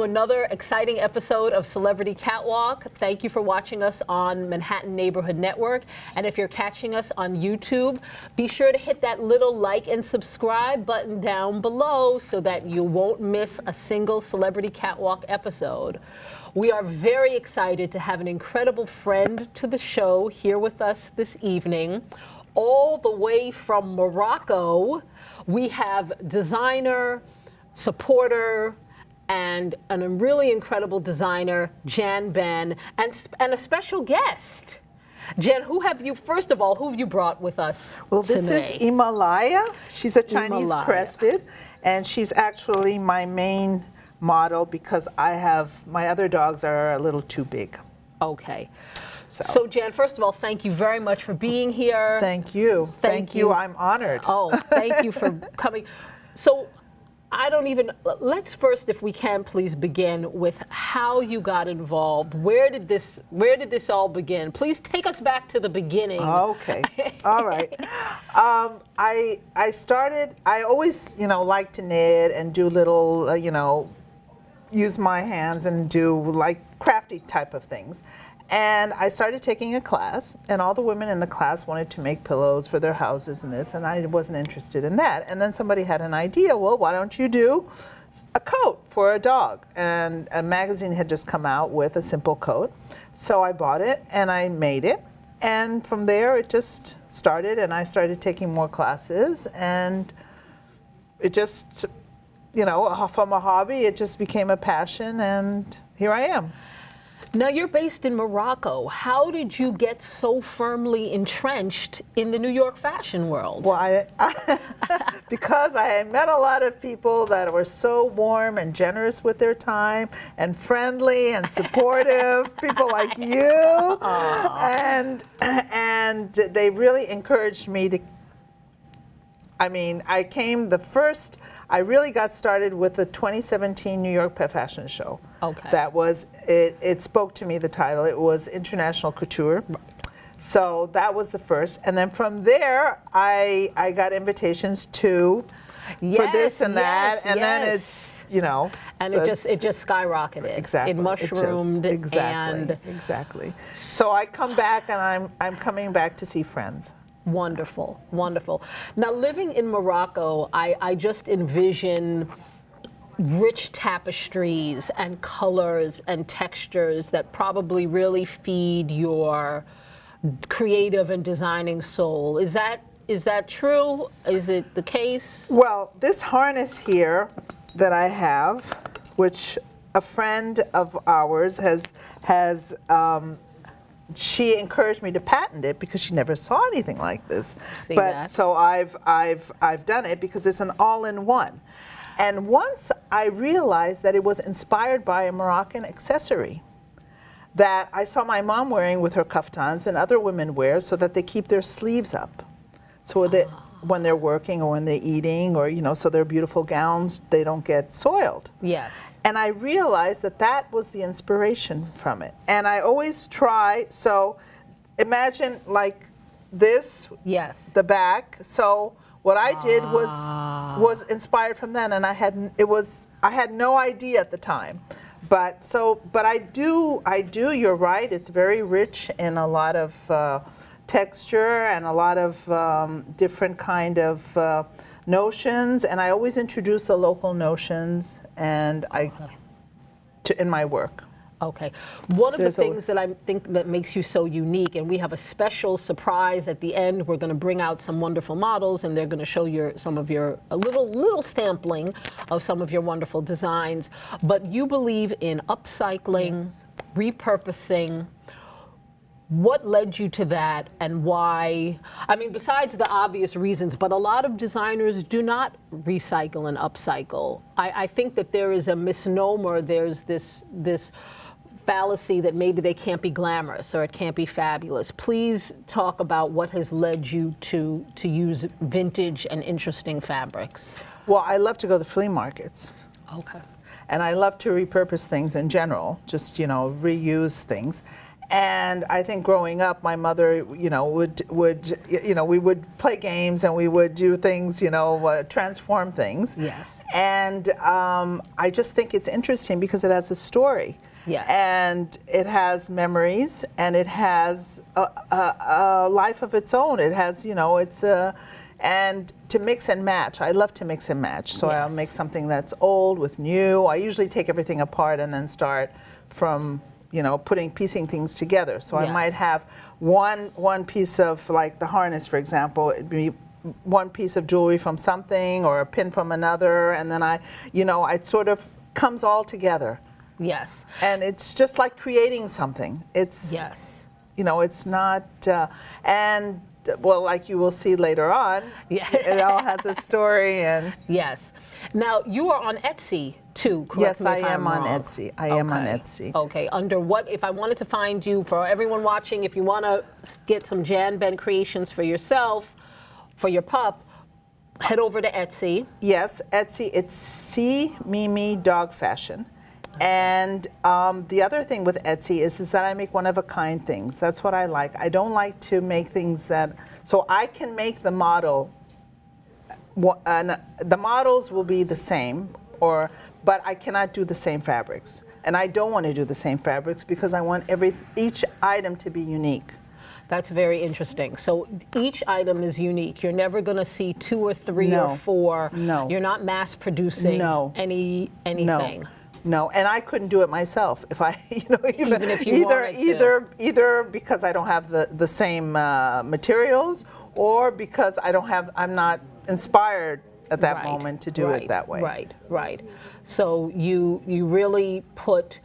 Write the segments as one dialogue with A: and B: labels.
A: another exciting episode of Celebrity Catwalk. Thank you for watching us on Manhattan Neighborhood Network. And if you're catching us on YouTube, be sure to hit that little like and subscribe button down below so that you won't miss a single Celebrity Catwalk episode. We are very excited to have an incredible friend to the show here with us this evening. All the way from Morocco, we have designer, supporter, and a really incredible designer, Jan Ben, and a special guest. Jan, first of all, who have you brought with us
B: Well, this
A: today?
B: is Himalaya. She's a Chinese crested, and she's actually my main model because my other dogs are a little too big.
A: Okay. So Jan, first of all, thank you very much for being here.
B: Thank you. Thank you. I'm honored.
A: Oh, thank you for coming. So let's first, if we can, please begin with how you got involved. Where did this all begin? Please take us back to the beginning.
B: Okay. All right. I always, like to knit and do little, use my hands and do like crafty type of things. And I started taking a class, and all the women in the class wanted to make pillows for their houses and this, and I wasn't interested in that. And then somebody had an idea, well, why don't you do a coat for a dog? And a magazine had just come out with a simple coat. So I bought it, and I made it. And from there, it just started, and I started taking more classes, and it just, from a hobby, it just became a passion, and here I am.
A: Now, you're based in Morocco. How did you get so firmly entrenched in the New York fashion world?
B: Well, because I met a lot of people that were so warm and generous with their time and friendly and supportive, people like you. And they really encouraged me to, I really got started with the 2017 New York Fashion Show.
A: Okay.
B: That was, it spoke to me, the title. It was International Couture. So that was the first. And then from there, I got invitations for this and that. And then it's,
A: And it just skyrocketed.
B: Exactly.
A: It mushroomed.
B: Exactly. So I come back, and I'm coming back to see friends.
A: Wonderful, wonderful. Now, living in Morocco, I just envision rich tapestries and colors and textures that probably really feed your creative and designing soul. Is that true? Is it the case?
B: Well, this harness here that I have, which a friend of ours has she encouraged me to patent it because she never saw anything like this. So I've done it because it's an all-in-one. And once I realized that it was inspired by a Moroccan accessory that I saw my mom wearing with her kaftans and other women wear, so that they keep their sleeves up. So that when they're working or when they're eating, or so their beautiful gowns, they don't get soiled.
A: Yes.
B: And I realized that was the inspiration from it. And I always try, so imagine like this,
A: yes, the
B: back. So what I did was inspired from that, and I had no idea at the time. But I do, you're right, it's very rich in a lot of texture and a lot of different kind of notions, and I always introduce the local notions in my work.
A: Okay. One of the things that I think that makes you so unique, and we have a special surprise at the end. We're going to bring out some wonderful models, and they're going to show a little sampling of some of your wonderful designs. But you believe in upcycling, repurposing. What led you to that, and why? I mean, besides the obvious reasons, but a lot of designers do not recycle and upcycle. I think that there is a misnomer. There's this fallacy that maybe they can't be glamorous or it can't be fabulous. Please talk about what has led you to use vintage and interesting fabrics.
B: Well, I love to go to flea markets.
A: Okay.
B: And I love to repurpose things in general, just, reuse things. And I think growing up, my mother, would we would play games and we would do things, transform things.
A: Yes.
B: And I just think it's interesting because it has a story.
A: Yes.
B: And it has memories, and it has a life of its own. It has, and to mix and match. I love to mix and match. So I'll make something that's old with new. I usually take everything apart and then start from, piecing things together. So I might have one piece of, like the harness, for example, it'd be one piece of jewelry from something or a pin from another, and then it sort of comes all together.
A: Yes.
B: And it's just like creating something. It's, it's not, and well, like you will see later on, it all has a story. And
A: yes. Now, you are on Etsy too, correct me if I'm wrong.
B: On Etsy. I am on Etsy.
A: Okay. Under what, if I wanted to find you, for everyone watching, if you want to get some Jan Ben creations for yourself, for your pup, head over to Etsy.
B: Yes, Etsy, it's C Mimi Dog Fashion. And the other thing with Etsy is that I make one-of-a-kind things. That's what I like. I don't like to make things so I can make the model, and the models will be the same, but I cannot do the same fabrics. And I don't want to do the same fabrics because I want each item to be unique.
A: That's very interesting. So each item is unique. You're never going to see 2 or 3 or 4.
B: No.
A: You're not mass producing anything.
B: No, and I couldn't do it myself if I,
A: even if you wanted to.
B: Either because I don't have the same materials, or because I'm not inspired at that moment to do it that way.
A: Right. So you really put.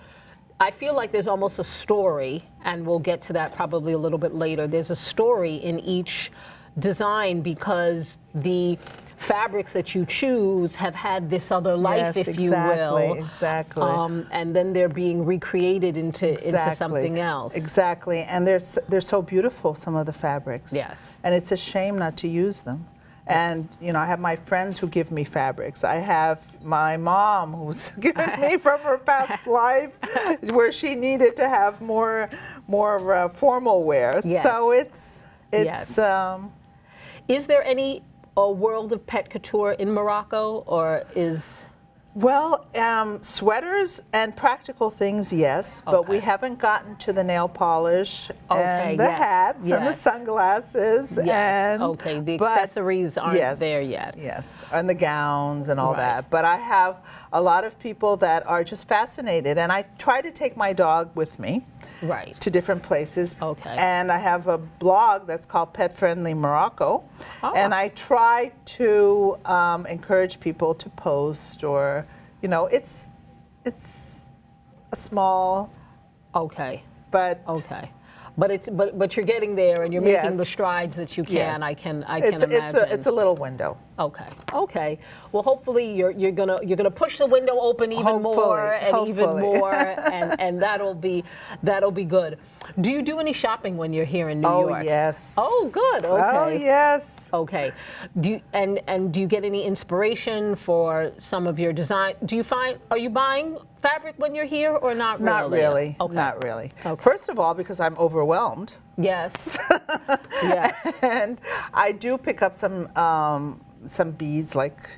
A: I feel like there's almost a story, and we'll get to that probably a little bit later. There's a story in each design because the fabrics that you choose have had this other life, if you will.
B: Exactly.
A: And then they're being recreated into something else.
B: Exactly. And they're so beautiful, some of the fabrics.
A: Yes.
B: And it's a shame not to use them. And I have my friends who give me fabrics. I have my mom who's given me from her past life, where she needed to have more formal wear.
A: Yes.
B: So it's.
A: Is there any world of pet couture in Morocco, or is?
B: Well, sweaters and practical things, yes, but we haven't gotten to the nail polish and the hats and the sunglasses.
A: Yes. And, the accessories aren't there yet.
B: Yes, and the gowns and all that. But I have a lot of people that are just fascinated, and I try to take my dog with me.
A: Right.
B: To different places.
A: Okay.
B: And I have a blog that's called Pet Friendly Morocco. And I try to encourage people to post, or, it's a small.
A: Okay.
B: But.
A: Okay. But you're getting there, and you're making the strides that you can.
B: Yes.
A: I can imagine.
B: It's a little window.
A: Okay. Well, hopefully you're gonna push the window open even more and even more, and that'll be good. Do you do any shopping when you're here in New York?
B: Oh yes.
A: Oh good. Okay.
B: Oh yes.
A: Okay. Do you get any inspiration for some of your design? Are you buying fabric when you're here, or not really?
B: Not really.
A: Okay.
B: Not really.
A: Okay.
B: First of all, because I'm overwhelmed.
A: Yes. Yes.
B: And I do pick up some beads, like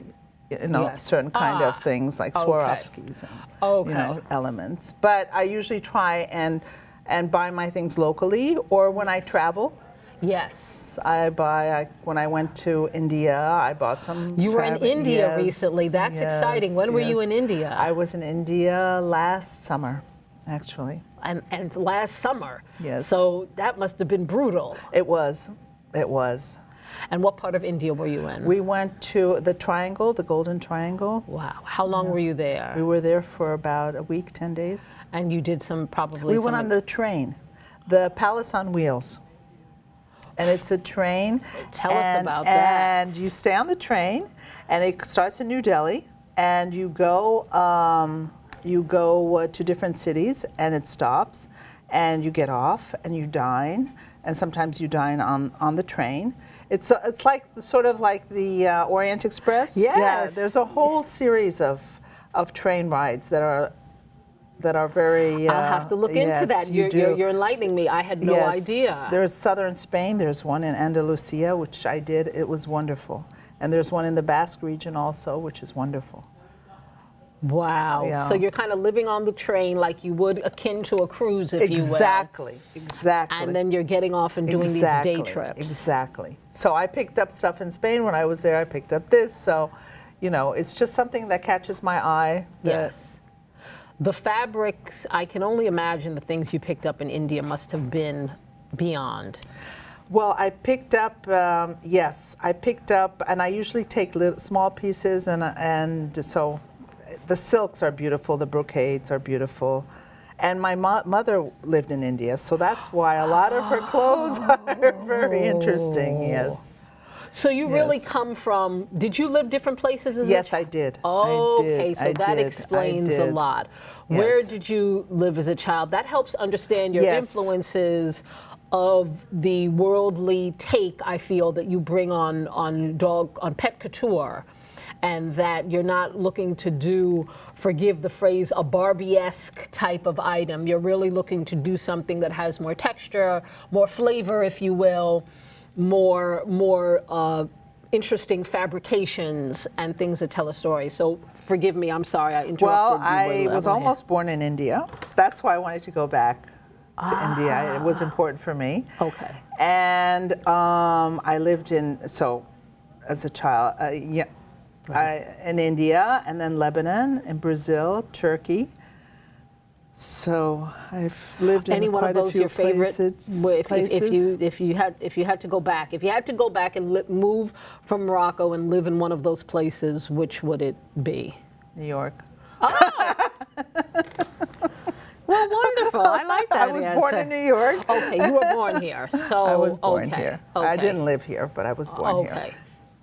B: certain kind of things, like Swarovskis and elements. But I usually try and buy my things locally, or when I travel.
A: Yes.
B: I buy. When I went to India, I bought some.
A: You were in India recently. That's exciting. When were you in India?
B: I was in India last summer, actually.
A: And last summer.
B: Yes.
A: So that must have been brutal.
B: It was. It was.
A: And what part of India were you in?
B: We went to the Triangle, the Golden Triangle.
A: Wow. How long were you there?
B: We were there for about a week, 10 days.
A: And you did
B: We went on the train, the Palace on Wheels. And it's a train.
A: Tell us about that.
B: And you stay on the train, and it starts in New Delhi, and you go to different cities, and it stops, and you get off, and you dine, and sometimes you dine on the train. It's like sort of like the Orient Express.
A: Yes.
B: Yeah, there's a whole series of train rides that are that are very.
A: I'll have to look into
B: yes,
A: that.
B: you do.
A: You're enlightening me. I had no
B: Yes,
A: idea.
B: there's southern Spain. There's one in Andalusia, which I did. It was wonderful. And there's one in the Basque region also, which is wonderful.
A: Wow.
B: Yeah.
A: So you're kind of living on the train like you would akin to a cruise, if you will.
B: Exactly.
A: And then you're getting off and doing these day trips.
B: Exactly. So I picked up stuff in Spain when I was there. I picked up this. So, you know, it's just something that catches my eye.
A: Yes. The fabrics, I can only imagine the things you picked up in India must have been beyond.
B: Well, I picked up, yes, I picked up, and I usually take small pieces, and so the silks are beautiful, the brocades are beautiful. And my mother lived in India, so that's why a lot of her clothes are very interesting, yes.
A: So you really come from, did you live different places as a
B: Yes,
A: child?
B: I did.
A: Oh,
B: I did.
A: okay, so that explains a lot.
B: Yes.
A: Where did you live as a child? That helps understand your influences of the worldly take, I feel, that you bring on pet couture, and that you're not looking to do, forgive the phrase, a Barbie-esque type of item. You're really looking to do something that has more texture, more flavor, if you will, more interesting fabrications and things that tell a story. So forgive me, I'm sorry, I interrupted you.
B: Well, I was almost born in India. That's why I wanted to go back to India. It was important for me.
A: Okay.
B: And I lived as a child, in India, and then Lebanon, and Brazil, Turkey. So I've lived in quite a few places.
A: If you had to go back and move from Morocco and live in one of those places, which would it be?
B: New York.
A: Oh. Well, wonderful. I like that.
B: I was born in New York.
A: Okay, you were born here. So
B: I was born here.
A: Okay.
B: I didn't live here, but I was born here.
A: Okay.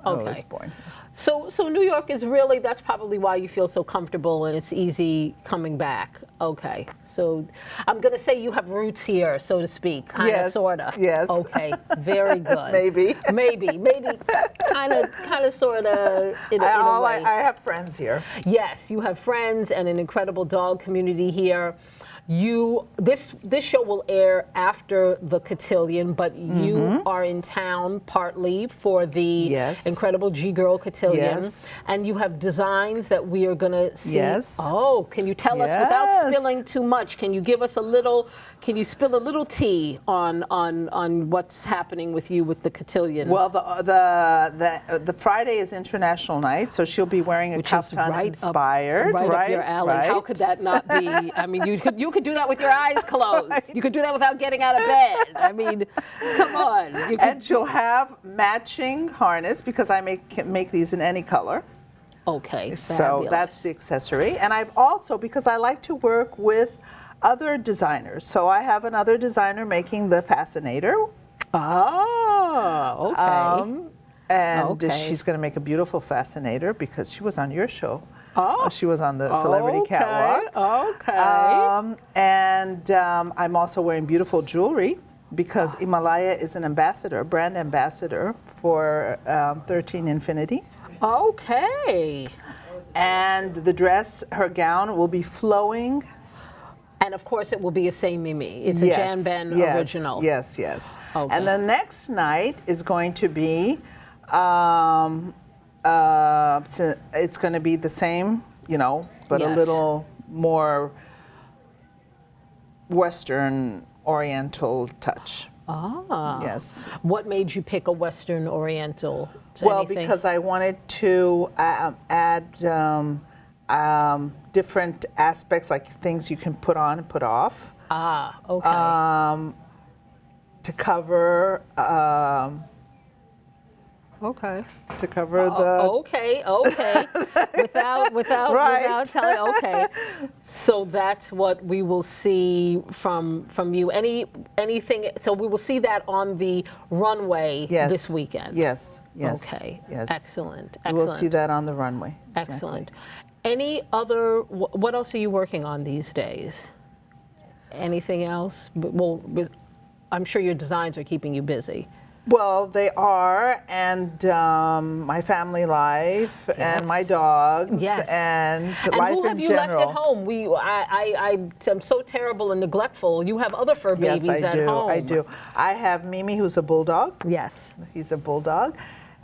B: I was born here.
A: So New York is really, that's probably why you feel so comfortable and it's easy coming back. Okay. So I'm going to say you have roots here, so to speak. Kind of, sort of.
B: Yes.
A: Okay. Very good.
B: Maybe.
A: Maybe. Kind of, sort of, in a way.
B: I have friends here.
A: Yes, you have friends and an incredible dog community here. This show will air after the cotillion, but you are in town partly for the incredible G-Girl cotillion, and you have designs that we are going to see.
B: Yes.
A: Oh, can you tell us without spilling too much? Can you give us a little? Can you spill a little tea on what's happening with you with the cotillion?
B: Well, the Friday is International Night, so she'll be wearing a kaftan inspired.
A: Right up your alley.
B: Right.
A: How could that not be? I mean, you could do that with your eyes closed. Right. You could do that without getting out of bed. I mean, come on.
B: And she'll have matching harness because I make these in any color.
A: Okay.
B: So
A: fabulous.
B: that's the accessory. And I've also, because I like to work with other designers. So I have another designer making the fascinator.
A: Oh, okay.
B: And she's going to make a beautiful fascinator because she was on your show. Oh. She was on the Celebrity Catwalk.
A: Okay.
B: And I'm also wearing beautiful jewelry because Himalaya is an ambassador, brand ambassador for 13 Infinity.
A: Okay.
B: And the dress, her gown, will be flowing.
A: And of course, it will be a Say Mimi. It's a Jan Ben original.
B: Yes. Okay. And the next night is going to be, it's going to be the same, but a little more Western Oriental touch.
A: Ah.
B: Yes.
A: What made you pick a Western Oriental?
B: Well, because I wanted to add different aspects, like things you can put on and put off.
A: Ah, okay.
B: To cover.
A: Okay.
B: To cover the.
A: Okay. Without telling. Okay. So that's what we will see from you. Anything? So we will see that on the runway this weekend.
B: Yes.
A: Okay.
B: Yes.
A: Excellent.
B: We will see that on the runway.
A: Excellent. Any other? What else are you working on these days? Anything else? Well, I'm sure your designs are keeping you busy.
B: Well, they are, and my family life, and my dogs,
A: Yes.
B: and life in general.
A: And who have you left at home? I'm so terrible and neglectful. You have other fur babies at home.
B: I do. I have Mimi, who's a bulldog.
A: Yes.
B: He's a bulldog.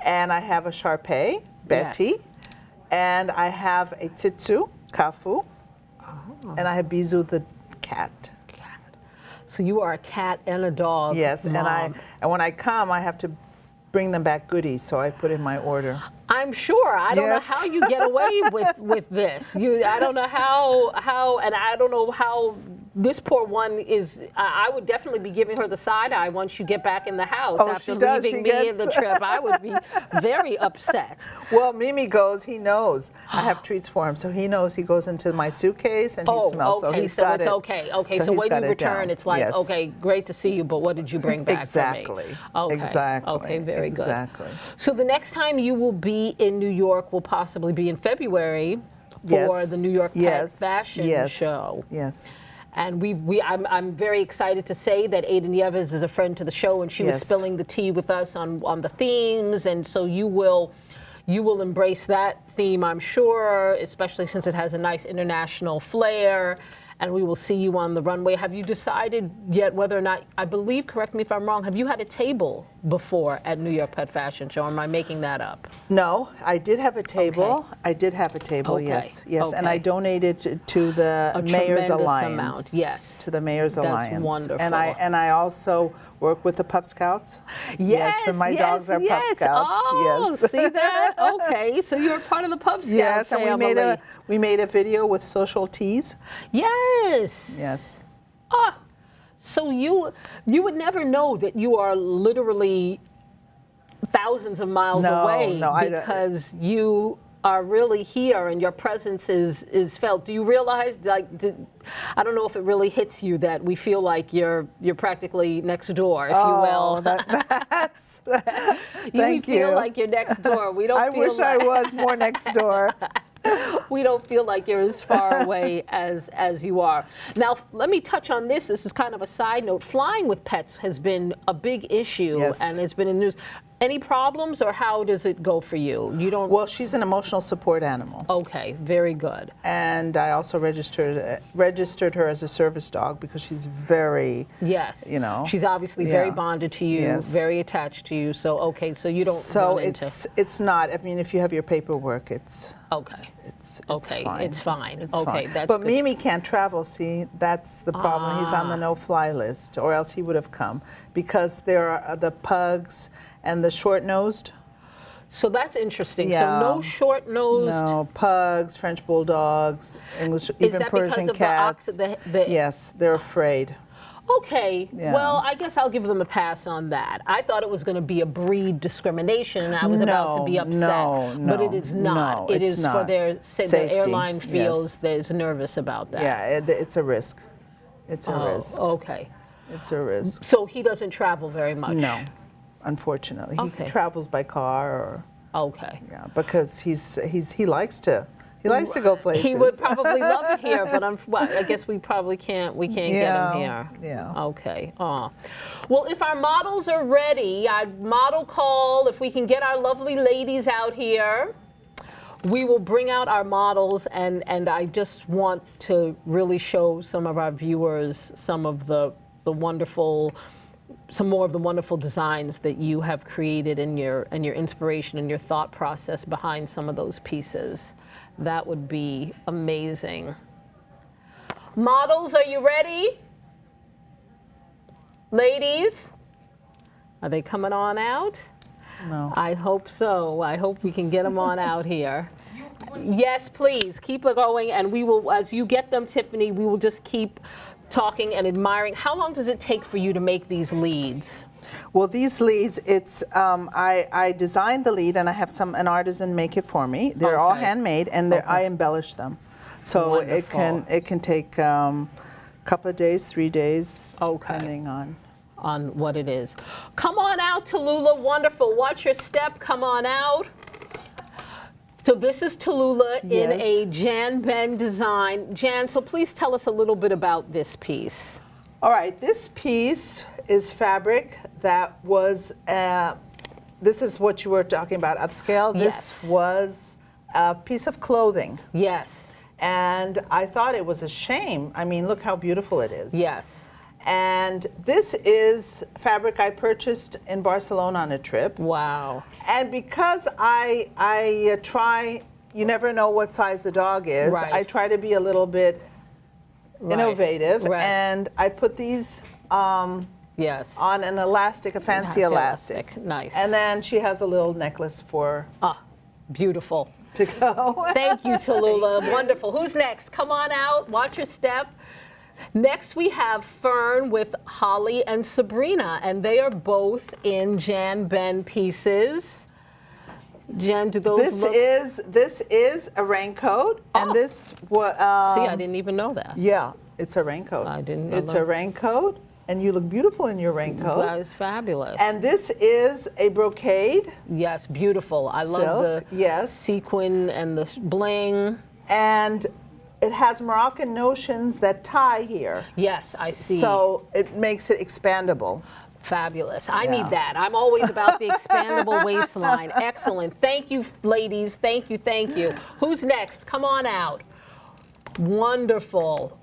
B: And I have a Shar-Pei, Betty.
A: Yes.
B: And I have a Tzu, Kafu. And I have Bizu, the cat.
A: So you are a cat and a dog.
B: Yes,
A: mom.
B: and when I come, I have to bring them back goodies, so I put in my order.
A: I'm sure. I don't know
B: Yes.
A: how you get away with this. I don't know how, and I don't know how this poor one is. I would definitely be giving her the side eye once you get back in the house after
B: she does.
A: leaving
B: She
A: me in
B: gets-
A: the trip. I would be very upset.
B: Well, Mimi goes, he knows. I have treats for him, so he knows. He goes into my suitcase and he smells, so
A: okay,
B: he's
A: so
B: got
A: it's
B: it.
A: okay. Okay, so
B: he's
A: when
B: got
A: you
B: it
A: return,
B: down.
A: it's like,
B: Yes.
A: okay, great to see you, but what did you bring back
B: Exactly.
A: for me? Okay.
B: Exactly.
A: Okay, very good.
B: Exactly.
A: So the next time you will be in New York will possibly be in February for
B: Yes.
A: the New York Pet
B: Yes.
A: Fashion
B: Yes.
A: Show.
B: Yes.
A: And I'm very excited to say that Aiden Yeves is a friend to the show, and she was
B: Yes.
A: spilling the tea with us on the themes, and so you will embrace that theme, I'm sure, especially since it has a nice international flair. And we will see you on the runway. Have you decided yet whether or not, I believe, correct me if I'm wrong, have you had a table before at New York Pet Fashion Show, or am I making that up?
B: No, I did have a table.
A: Okay.
B: I did have a table,
A: Okay.
B: yes. Yes, and
A: Okay.
B: I donated to the
A: A
B: Mayor's
A: tremendous
B: Alliance.
A: amount, yes.
B: To the Mayor's
A: That's
B: Alliance.
A: wonderful.
B: And I also work with the Pup Scouts.
A: Yes,
B: and my
A: yes,
B: dogs are Pup
A: yes.
B: Scouts.
A: Oh,
B: Yes.
A: see that? Okay, so you're part of the Pup Scout
B: Yes, and
A: family.
B: we made a video with social teas.
A: Yes.
B: Yes.
A: Ah, so you would never know that you are literally thousands of miles
B: No,
A: away
B: no, I don't-
A: because you are really here and your presence is felt. Do you realize, like, I don't know if it really hits you that we feel like you're practically next door, if you will.
B: That's
A: We feel like you're next door. We don't
B: I
A: feel
B: wish
A: like
B: I was more next door.
A: we don't feel like you're as far away as you are. Now, let me touch on this. This is kind of a side note. Flying with pets has been a big issue,
B: Yes.
A: and it's been in the news. Any problems, or how does it go for you? You don't.
B: Well, she's an emotional support animal.
A: Okay, very good.
B: And I also registered her as a service dog because she's very,
A: Yes.
B: you know.
A: She's obviously very
B: Yeah.
A: bonded to you,
B: Yes.
A: very attached to you. So okay, so you don't
B: So
A: run into.
B: it's not. I mean, if you have your paperwork, it's
A: Okay.
B: okay.
A: Okay, it's fine.
B: It's
A: Okay,
B: fine.
A: that's
B: but
A: good.
B: Mimi can't travel. See, that's the problem. He's on the no-fly list, or else he would have come because there are the pugs and the short-nosed.
A: So that's interesting.
B: Yeah.
A: So no short-nosed.
B: No, pugs, French bulldogs, English, even
A: that
B: Persian
A: because
B: cats.
A: of the
B: Yes, they're afraid.
A: Okay,
B: Yeah.
A: well, I guess I'll give them a pass on that. I thought it was going to be a breed discrimination, and I was about to be upset.
B: No,
A: but it is not.
B: no,
A: it
B: it's
A: is
B: not.
A: for their the
B: Safety,
A: airline feels
B: yes.
A: that is nervous about that.
B: Yeah, it's a risk. It's a risk.
A: Okay.
B: It's a risk.
A: So he doesn't travel very much.
B: No, unfortunately,
A: Okay.
B: he travels by car or
A: Okay.
B: because he likes to go places.
A: He would probably love it here, but I guess we probably can't. We can't get him here.
B: Yeah.
A: Okay. Well, if our models are ready, our model call. If we can get our lovely ladies out here, we will bring out our models, and I just want to really show some of our viewers some more of the wonderful designs that you have created and your inspiration and your thought process behind some of those pieces. That would be amazing. Models, are you ready? Ladies, are they coming on out?
B: No.
A: I hope so. I hope we can get them on out here. Yes, please, keep it going, and we will, as you get them, Tiffany, we will just keep talking and admiring. How long does it take for you to make these leads?
B: Well, these leads, it's I designed the lead and I have an artisan make it for me. They're all
A: Okay.
B: handmade and I embellish them, so
A: Wonderful.
B: it can take a couple of days, 3 days,
A: Okay.
B: depending
A: On what it is. Come on out, Tallulah. Wonderful. Watch your step. Come on out. So this is Tallulah in
B: Yes.
A: a Jan Ben design. Jan, so please tell us a little bit about this piece.
B: All right, this piece is fabric that was, this is what you were talking about, upscale.
A: Yes.
B: This was a piece of clothing.
A: Yes.
B: And I thought it was a shame. I mean, look how beautiful it is.
A: Yes.
B: And this is fabric I purchased in Barcelona on a trip.
A: Wow.
B: And because I try, you never know what size the dog is,
A: Right.
B: I try to be a little bit innovative.
A: Right.
B: And I put these
A: Yes.
B: on an elastic, a fancy elastic.
A: Nice.
B: And then she has a little necklace for
A: Ah, beautiful.
B: to go.
A: Thank you, Tallulah. Wonderful. Who's next? Come on out. Watch your step. Next, we have Fern with Holly and Sabrina, and they are both in Jan Ben pieces. Jen, do those look?
B: This is a raincoat, and this was.
A: See, I didn't even know that.
B: Yeah, it's a raincoat.
A: I didn't know
B: It's
A: that.
B: a raincoat, and you look beautiful in your raincoat.
A: That is fabulous.
B: And this is a brocade.
A: yes, beautiful. I love
B: Silk,
A: the
B: yes.
A: sequin and the bling.
B: And it has Moroccan notions that tie here.
A: Yes, I see.
B: So it makes it expandable.
A: Fabulous. I
B: Yeah.
A: need that. I'm always about the expandable waistline. Excellent. Thank you, ladies. Thank you, thank you. Who's next? Come on out. Wonderful.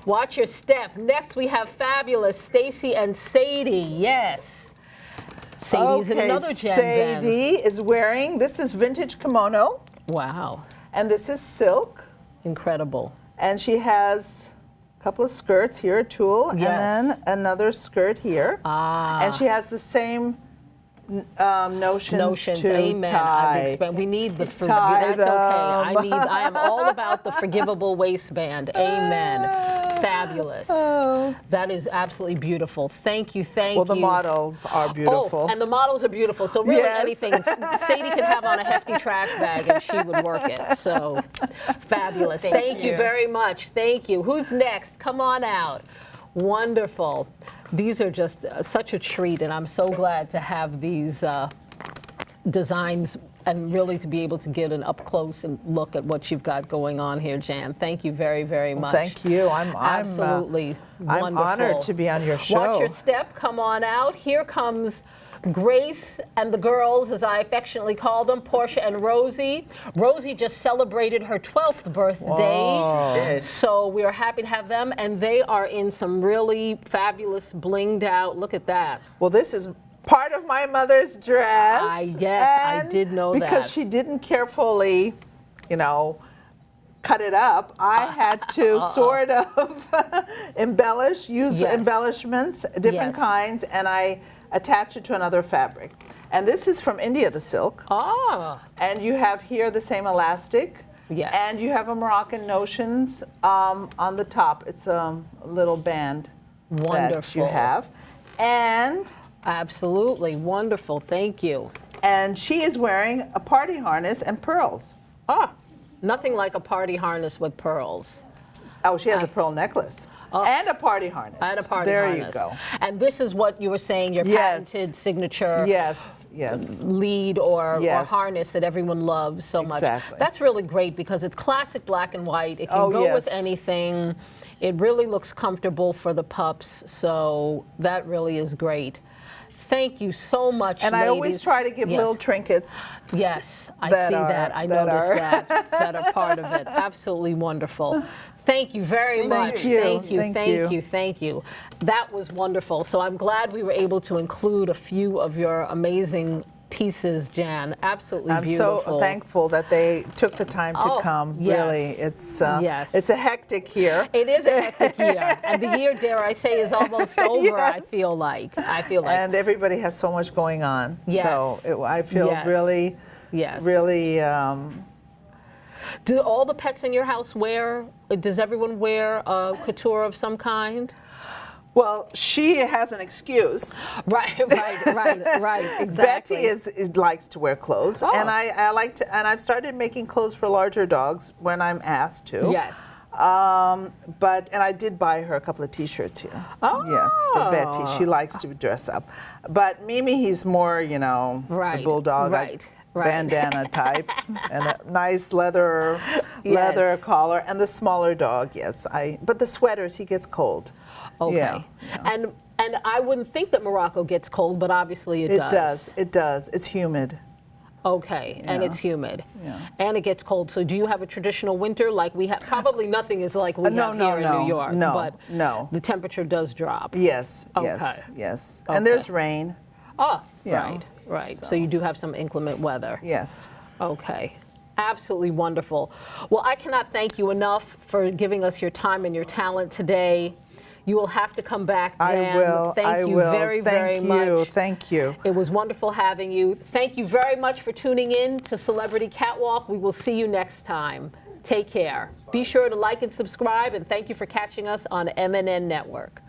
A: Watch your step. Next, we have fabulous Stacy and Sadie. Yes. Sadie's in another Jan Ben.
B: Sadie is wearing, this is vintage kimono,
A: Wow.
B: and this is silk.
A: Incredible.
B: And she has a couple of skirts here, a tulle,
A: Yes.
B: and then another skirt here.
A: Ah.
B: And she has the same notions to
A: Amen.
B: tie.
A: We need the
B: Tie
A: that's okay.
B: them.
A: I am all about the forgivable waistband. Amen. Fabulous.
B: Oh.
A: That is absolutely beautiful. Thank you. Thank
B: Well,
A: you.
B: the models are beautiful.
A: Oh, and the models are beautiful. So really
B: Yes.
A: anything Sadie could have on a hefty trash bag and she would work it. So fabulous. Thank you very much. Thank you. Who's next? Come on out. Wonderful. These are just such a treat, and I'm so glad to have these designs and really to be able to get an up close and look at what you've got going on here, Jan. Thank you very, very much.
B: Thank you. I'm
A: Absolutely wonderful.
B: I'm honored to be on your show.
A: Watch your step. Come on out. Here comes Grace and the girls, as I affectionately call them, Portia and Rosie. Rosie just celebrated her 12th birthday. So we are happy to have them, and they are in some really fabulous blinged out. Look at that.
B: Well, this is part of my mother's dress.
A: Yes, I
B: and
A: did know
B: because
A: that.
B: she didn't carefully, cut it up. I had to sort of embellish, use
A: Yes.
B: embellishments, different
A: Yes.
B: kinds, and I attach it to another fabric. And this is from India, the silk.
A: Ah,
B: And you have here the same elastic.
A: Yes.
B: And you have a Moroccan notions on the top. It's a little band that you
A: Wonderful.
B: have. And
A: absolutely wonderful. Thank you.
B: she is wearing a party harness and pearls.
A: Ah, nothing like a party harness with pearls.
B: Oh, she has a pearl necklace and a party harness.
A: And a party
B: there
A: harness.
B: you go.
A: And this is what you were saying, your
B: Yes.
A: patented signature
B: Yes.
A: lead or
B: Yes.
A: harness that everyone loves so much.
B: Exactly.
A: That's really great because it's classic black and white. It can
B: Oh,
A: go with
B: yes.
A: anything. It really looks comfortable for the pups, so that really is great. Thank you so much,
B: And
A: ladies.
B: I always try to give
A: Yes.
B: little trinkets.
A: Yes, I
B: that
A: see
B: are-
A: that. I
B: that
A: noticed
B: are-
A: that are part of it. Absolutely wonderful. Thank you very much.
B: you.
A: Thank you.
B: Thank
A: Thank
B: you.
A: you. Thank you. That was wonderful. So I'm glad we were able to include a few of your amazing pieces, Jan. Absolutely
B: I'm
A: beautiful.
B: so thankful that they took the time to
A: Oh,
B: come.
A: yes.
B: Really, it's
A: Yes.
B: it's a hectic here.
A: It is a hectic year, and the year, dare I say, is almost over. I
B: Yes.
A: feel like.
B: And everybody has so much going on.
A: Yes.
B: So I feel
A: Yes.
B: really,
A: Yes.
B: really.
A: Do all the pets in your house wear? Does everyone wear a couture of some kind?
B: Well, she has an excuse.
A: Right. Exactly.
B: Betty likes to wear clothes,
A: Oh.
B: and I like to. And I've started making clothes for larger dogs when I'm asked to.
A: Yes.
B: And I did buy her a couple of T-shirts here.
A: Oh.
B: Yes, for Betty. She likes to dress up. But Mimi, he's more,
A: Right,
B: the bulldog,
A: right.
B: bandana type, and a nice leather
A: Yes.
B: collar. And the smaller dog, yes. But the sweaters, he gets cold.
A: Okay.
B: Yeah.
A: And And I wouldn't think that Morocco gets cold, but obviously it does.
B: It does. It does. It's humid.
A: Okay, and
B: Yeah.
A: it's humid.
B: Yeah.
A: And it gets cold. So do you have a traditional winter like we have? Probably nothing is like we have here in New York.
B: No,
A: but
B: no.
A: the temperature does drop.
B: Yes,
A: Okay.
B: yes, yes.
A: Okay.
B: And there's rain.
A: Oh,
B: Yeah.
A: right, right. So
B: So.
A: you do have some inclement weather.
B: Yes.
A: Okay. Absolutely wonderful. Well, I cannot thank you enough for giving us your time and your talent today. You will have to come back, Jan.
B: I will.
A: Thank
B: I
A: you
B: will.
A: very, very
B: Thank you.
A: much.
B: Thank you.
A: It was wonderful having you. Thank you very much for tuning in to Celebrity Catwalk. We will see you next time. Take care. Be sure to like and subscribe, and thank you for catching us on MNN Network.